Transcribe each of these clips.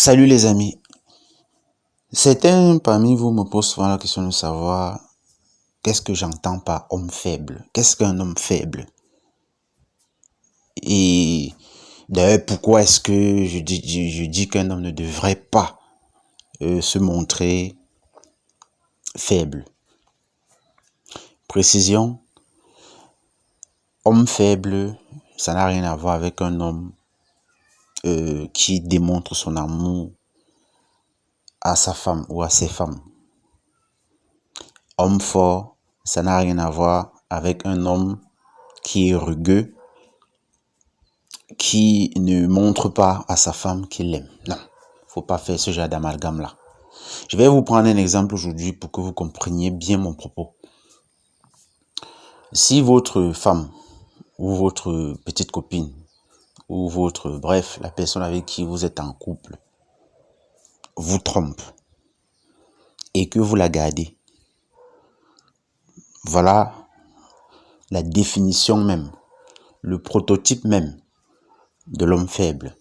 Salut les amis. Certains parmi vous me posent souvent la question de savoir qu'est-ce que j'entends par homme faible. Qu'est-ce qu'un homme faible? Et d'ailleurs, pourquoi est-ce que je dis qu'un homme ne devrait pas se montrer faible? Précision, homme faible, ça n'a rien à voir avec un homme qui démontre son amour à sa femme ou à ses femmes. Homme fort, ça n'a rien à voir avec un homme qui est rugueux, qui ne montre pas à sa femme qu'il l'aime. Non, faut pas faire ce genre d'amalgame là. Je vais vous prendre un exemple aujourd'hui pour que vous compreniez bien mon propos. Si votre femme ou votre petite copine ou bref, la personne avec qui vous êtes en couple vous trompe et que vous la gardez, voilà la définition même, le prototype même de l'homme faible.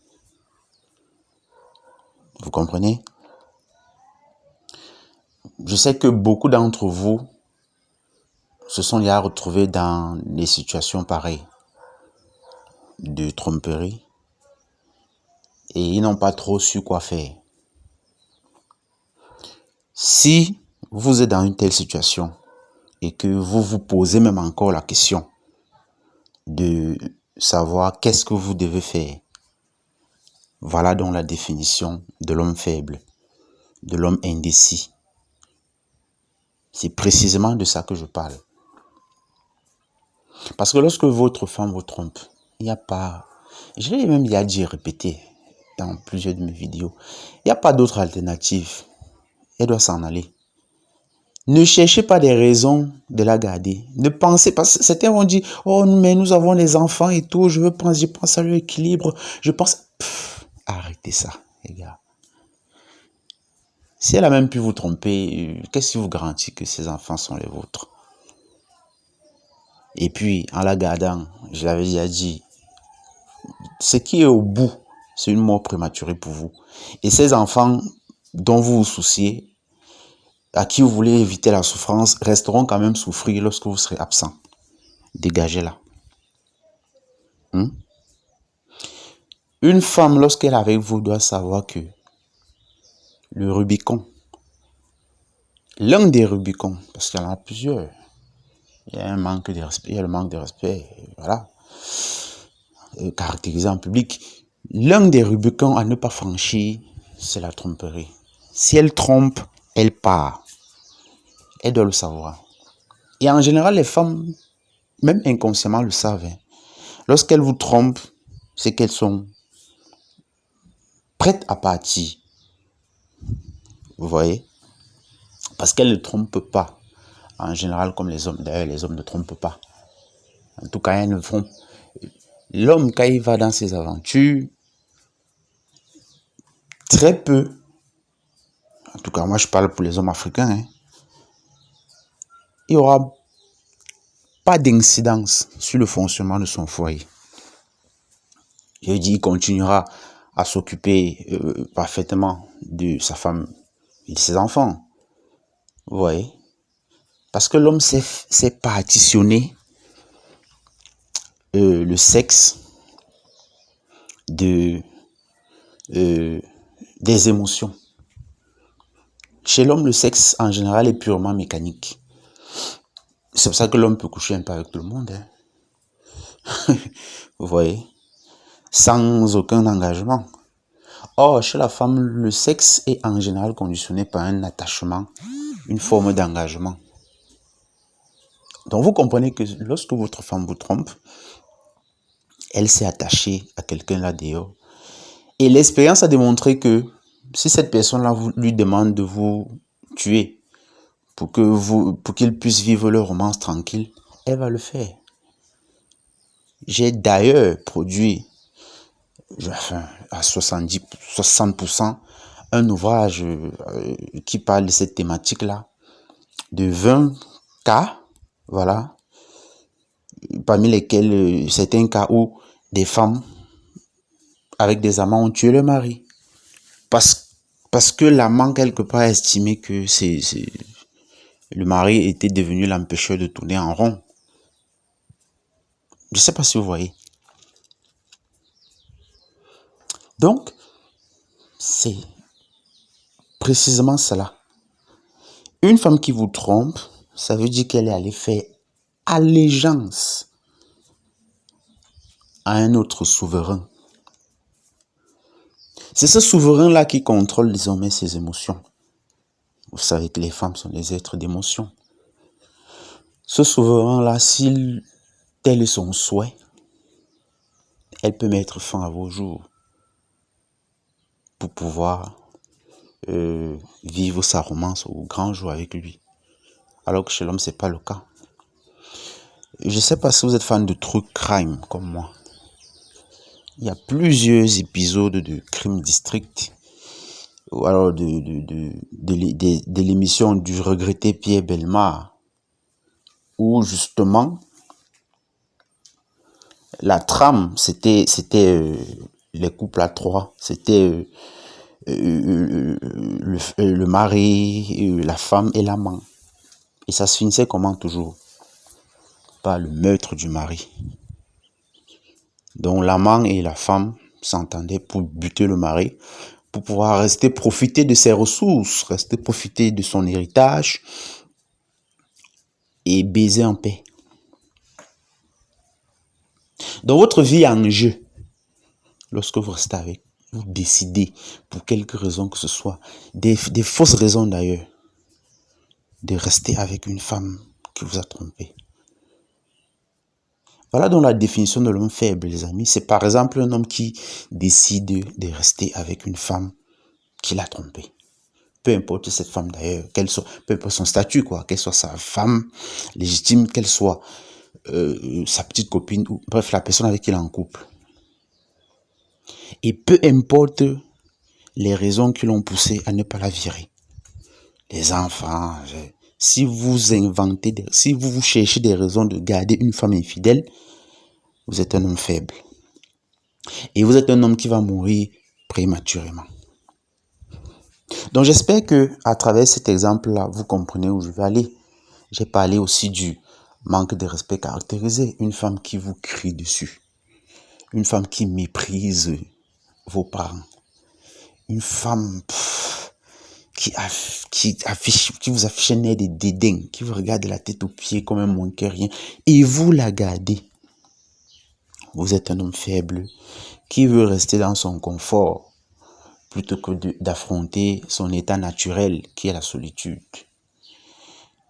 Vous comprenez? Je sais que beaucoup d'entre vous se sont déjà retrouvés dans des situations pareilles de tromperie et ils n'ont pas trop su quoi faire. Si vous êtes dans une telle situation et que vous vous posez même encore la question de savoir qu'est-ce que vous devez faire, voilà donc la définition de l'homme faible, de l'homme indécis. C'est précisément de ça que je parle. Parce que lorsque votre femme vous trompe, il n'y a pas... Je l'ai même déjà dit et répété dans plusieurs de mes vidéos. Il n'y a pas d'autre alternative. Elle doit s'en aller. Ne cherchez pas des raisons de la garder. Ne pensez pas... Certains vont dire, oh, mais nous avons des enfants et tout. Je pense à l'équilibre. Je pense... arrêtez ça, les gars. Si elle a même pu vous tromper, qu'est-ce qui vous garantit que ces enfants sont les vôtres? Et puis, en la gardant, je l'avais déjà dit, ce qui est au bout, c'est une mort prématurée pour vous. Et ces enfants dont vous vous souciez, à qui vous voulez éviter la souffrance, resteront quand même souffrir lorsque vous serez absent. Dégagez-la. Une femme, lorsqu'elle est avec vous, doit savoir que le Rubicon, l'un des Rubicons, parce qu'il y en a plusieurs, il y a un manque de respect, il y a le manque de respect, voilà, caractérisé en public. L'un des Rubicons à ne pas franchir, c'est la tromperie. Si elle trompe, elle part. Elle doit le savoir. Et en général, les femmes, même inconsciemment, le savent. Lorsqu'elles vous trompent, c'est qu'elles sont prêtes à partir. Vous voyez? Parce qu'elles ne trompent pas. En général, comme les hommes. D'ailleurs, les hommes ne trompent pas. En tout cas, elles ne font... L'homme, quand il va dans ses aventures, très peu, en tout cas, moi je parle pour les hommes africains, il n'y aura pas d'incidence sur le fonctionnement de son foyer. Je dis, il continuera à s'occuper parfaitement de sa femme et de ses enfants. Vous voyez? Parce que l'homme sait partitionner le sexe des émotions. Chez l'homme, le sexe en général est purement mécanique. C'est pour ça que l'homme peut coucher un peu avec tout le monde. Vous voyez? Sans aucun engagement. Or, chez la femme, le sexe est en général conditionné par un attachement, une forme d'engagement. Donc, vous comprenez que lorsque votre femme vous trompe, elle s'est attachée à quelqu'un là dehors. Et l'expérience a démontré que si cette personne-là lui demande de vous tuer pour qu'il puisse vivre leur romance tranquille, elle va le faire. J'ai d'ailleurs produit à 60% un ouvrage qui parle de cette thématique-là, de 20 cas, voilà, parmi lesquels certains cas où des femmes avec des amants ont tué leur mari. parce que l'amant, quelque part, a estimé que le mari était devenu l'empêcheur de tourner en rond. Je ne sais pas si vous voyez. Donc, c'est précisément cela. Une femme qui vous trompe, ça veut dire qu'elle est allée faire allégeance à un autre souverain. C'est ce souverain-là qui contrôle désormais ses émotions. Vous savez que les femmes sont des êtres d'émotion. Ce souverain-là, s'il tel est son souhait, elle peut mettre fin à vos jours pour pouvoir vivre sa romance au grand jour avec lui. Alors que chez l'homme, ce n'est pas le cas. Je ne sais pas si vous êtes fan de true crime comme moi. Il y a plusieurs épisodes de Crime District ou alors de l'émission du regretté Pierre Bellemare où justement la trame c'était les couples à trois, c'était le mari, la femme et l'amant, et ça se finissait comment? Toujours par le meurtre du mari. Donc l'amant et la femme s'entendaient pour buter le mari, pour pouvoir rester profiter de ses ressources, rester profiter de son héritage et baiser en paix. Dans votre vie en jeu, lorsque vous restez avec, vous décidez, pour quelque raison que ce soit, des fausses raisons d'ailleurs, de rester avec une femme qui vous a trompé. Voilà donc la définition de l'homme faible, les amis. C'est par exemple un homme qui décide de rester avec une femme qui l'a trompé. Peu importe cette femme d'ailleurs, peu importe son statut, qu'elle soit sa femme légitime, qu'elle soit sa petite copine, ou bref, la personne avec qui il est en couple. Et peu importe les raisons qui l'ont poussé à ne pas la virer. Les enfants, si vous inventez, si vous cherchez des raisons de garder une femme infidèle, vous êtes un homme faible. Et vous êtes un homme qui va mourir prématurément. Donc j'espère que à travers cet exemple-là, vous comprenez où je vais aller. J'ai parlé aussi du manque de respect caractérisé. Une femme qui vous crie dessus. Une femme qui méprise vos parents. Une femme qui vous affiche un air de dédain, qui vous regarde de la tête aux pieds comme un moins que rien, et vous la gardez. Vous êtes un homme faible qui veut rester dans son confort plutôt que d'affronter son état naturel qui est la solitude,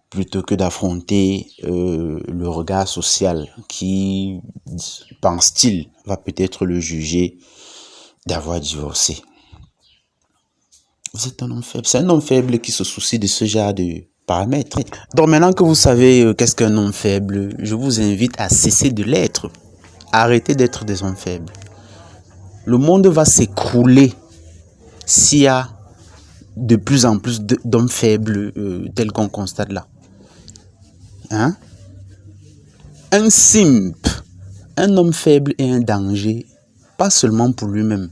plutôt que d'affronter le regard social qui, pense-t-il, va peut-être le juger d'avoir divorcé. Vous êtes un homme faible. C'est un homme faible qui se soucie de ce genre de paramètres. Donc maintenant que vous savez qu'est-ce qu'un homme faible, je vous invite à cesser de l'être. Arrêtez d'être des hommes faibles. Le monde va s'écrouler s'il y a de plus en plus d'hommes faibles tels qu'on constate là. Hein? Un simp, un homme faible est un danger, pas seulement pour lui-même.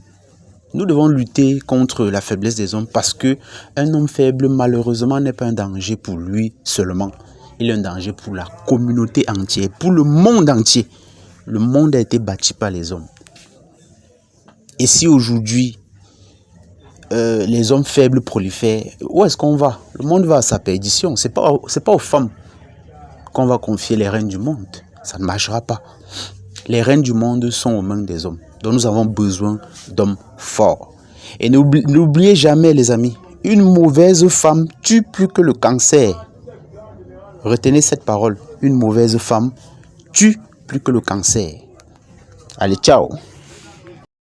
Nous devons lutter contre la faiblesse des hommes parce que un homme faible, malheureusement, n'est pas un danger pour lui seulement. Il est un danger pour la communauté entière, pour le monde entier. Le monde a été bâti par les hommes. Et si aujourd'hui, les hommes faibles prolifèrent, où est-ce qu'on va? Le monde va à sa perdition. C'est pas aux femmes qu'on va confier les rênes du monde. Ça ne marchera pas. Les rênes du monde sont aux mains des hommes. Donc nous avons besoin d'hommes forts. Et n'oubliez jamais, les amis, une mauvaise femme tue plus que le cancer. Retenez cette parole. Une mauvaise femme tue plus que le cancer. Allez, ciao!